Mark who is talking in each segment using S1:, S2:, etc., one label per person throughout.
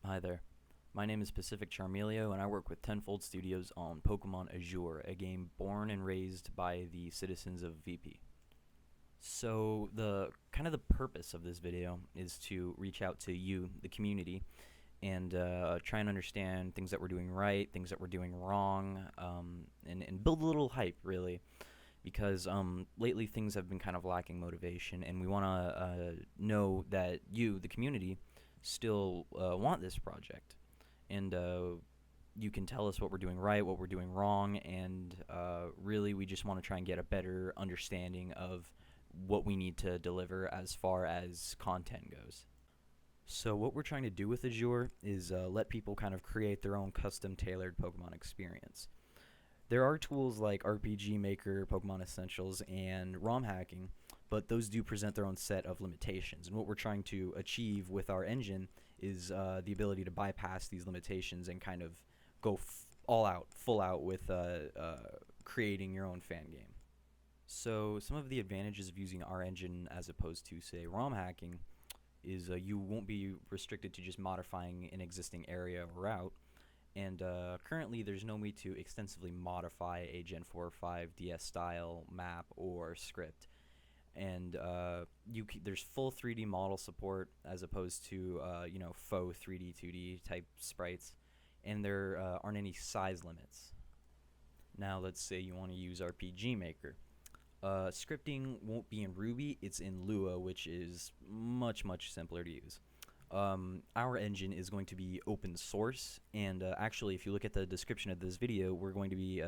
S1: Hi there. My name is PacificCharmilio, and I work with tenFold Studios on Pokemon Azure, a game born and raised by the citizens of VP. So the purpose of this video is to reach out to you, the community, and try and understand things that we're doing right, things that we're doing wrong, and build a little hype, really, because lately things have been kind of lacking motivation, and we want to know that you, the community, still want this project, and you can tell us what we're doing right, what we're doing wrong, and really we just want to try and get a better understanding of what we need to deliver as far as content goes. So what we're trying to do with Azure is let people kind of create their own custom tailored Pokemon experience. There are tools like RPG Maker, Pokemon Essentials, and ROM hacking, but those do present their own set of limitations. And what we're trying to achieve with our engine is the ability to bypass these limitations and kind of go all out, full out with creating your own fan game. So some of the advantages of using our engine as opposed to, say, ROM hacking is you won't be restricted to just modifying an existing area or route. And currently, there's no way to extensively modify a Gen 4 or 5 DS style map or script. And there's full 3D model support as opposed to faux 3D, 2D type sprites, and there aren't any size limits. Now, let's say you want to use RPG Maker. Scripting won't be in Ruby; it's in Lua, which is much simpler to use. Our engine is going to be open source, and actually, if you look at the description of this video, we're going to be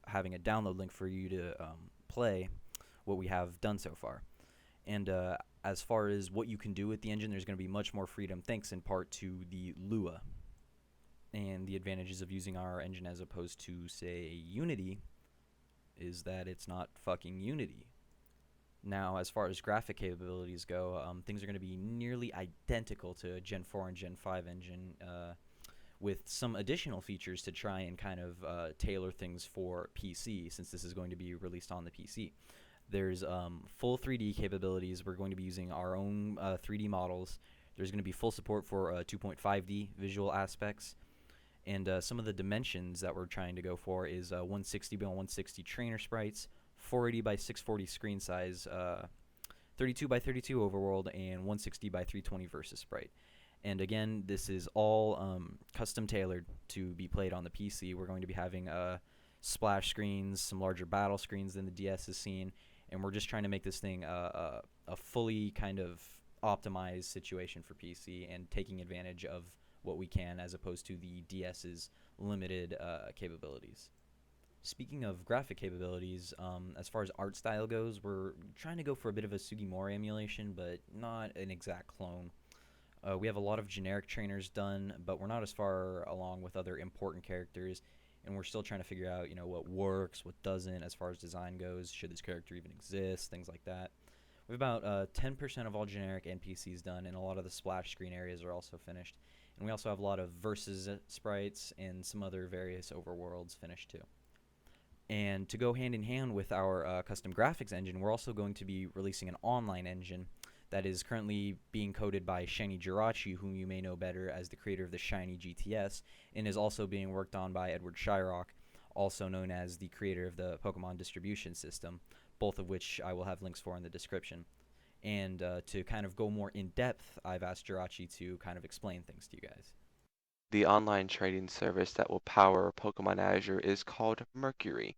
S1: having a download link for you to play what we have done so far. And as far as what you can do with the engine, there's going to be much more freedom, thanks in part to the Lua. And the advantages of using our engine as opposed to, say, Unity is that it's not fucking Unity. Now, as far as graphic capabilities go, things are going to be nearly identical to a Gen 4 and Gen 5 engine, with some additional features to try and kind of tailor things for PC, since this is going to be released on the PC. There's full 3D capabilities. We're going to be using our own 3D models. There's going to be full support for 2.5D visual aspects. And some of the dimensions that we're trying to go for is 160 by 160 trainer sprites, 480 by 640 screen size, 32 by 32 overworld, and 160 by 320 versus sprite. And again, this is all custom tailored to be played on the PC. We're going to be having splash screens, some larger battle screens than the DS has seen, and we're just trying to make this thing a fully kind of optimized situation for PC and taking advantage of what we can as opposed to the DS's limited capabilities. Speaking of graphic capabilities, as far as art style goes, we're trying to go for a bit of a Sugimori emulation, but not an exact clone. We have a lot of generic trainers done, but we're not as far along with other important characters, and we're still trying to figure out, what works, what doesn't, as far as design goes. Should this character even exist? Things like that. We have about 10% of all generic NPCs done, and a lot of the splash screen areas are also finished. And we also have a lot of versus sprites and some other various overworlds finished too. And to go hand in hand with our custom graphics engine, we're also going to be releasing an online engine that is currently being coded by ShinyGTS, whom you may know better as the creator of the ShinyGTS, and is also being worked on by Edward Shyrock, also known as the creator of the Pokemon distribution system, both of which I will have links for in the description. And to kind of go more in depth, I've asked Jirachi to kind of explain things to you guys.
S2: The online trading service that will power Pokemon Azure is called Mercury.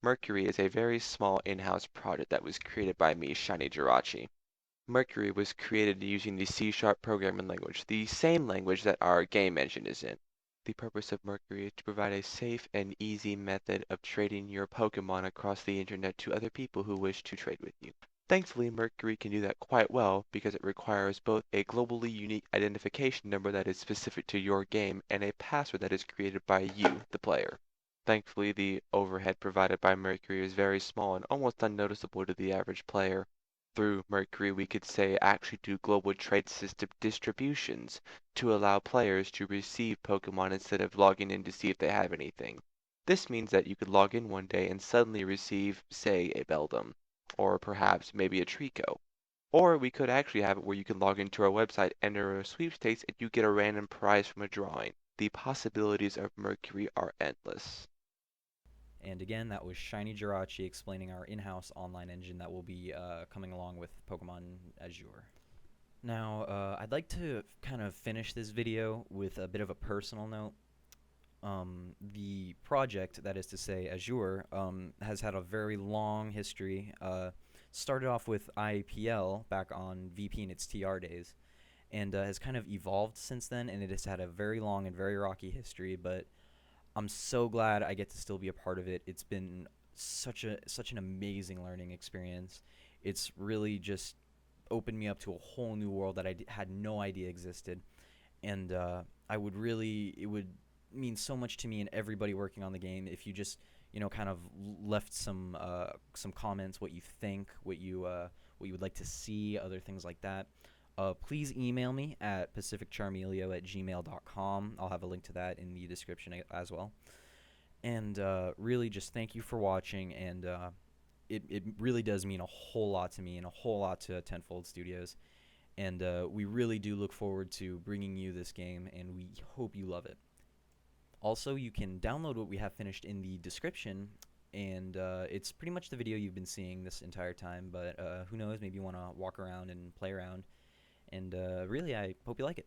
S2: Mercury is a very small in-house project that was created by me, ShinyGTS. Mercury was created using the C# programming language, the same language that our game engine is in. The purpose of Mercury is to provide a safe and easy method of trading your Pokemon across the internet to other people who wish to trade with you. Thankfully, Mercury can do that quite well because it requires both a globally unique identification number that is specific to your game and a password that is created by you, the player. Thankfully, the overhead provided by Mercury is very small and almost unnoticeable to the average player. Through Mercury, we could say actually do global trade system distributions to allow players to receive Pokemon instead of logging in to see if they have anything. This means that you could log in one day and suddenly receive, say, a Beldum, or perhaps maybe a Trico. Or we could actually have it where you can log into our website, enter a sweepstakes, and you get a random prize from a drawing. The possibilities of Mercury are endless.
S1: And again, that was ShinyGTS explaining our in-house online engine that will be coming along with Pokemon Azure. Now, I'd like to kind of finish this video with a bit of a personal note. The project, that is to say Azure, has had a very long history. Started off with IPL back on VP in its TR days, and has kind of evolved since then, and it has had a very long and very rocky history, but I'm so glad I get to still be a part of it. It's been such an amazing learning experience. It's really just opened me up to a whole new world that had no idea existed, and it would mean so much to me and everybody working on the game if you just kind of left some comments, what you think, what you would like to see, other things like that. Please email me at PacificCharmilio@gmail.com. I'll have a link to that in the description as well. And really, just thank you for watching. And it really does mean a whole lot to me and a whole lot to tenFold Studios. And we really do look forward to bringing you this game, and we hope you love it. Also, you can download what we have finished in the description, and it's pretty much the video you've been seeing this entire time, but who knows, maybe you want to walk around and play around, and really, I hope you like it.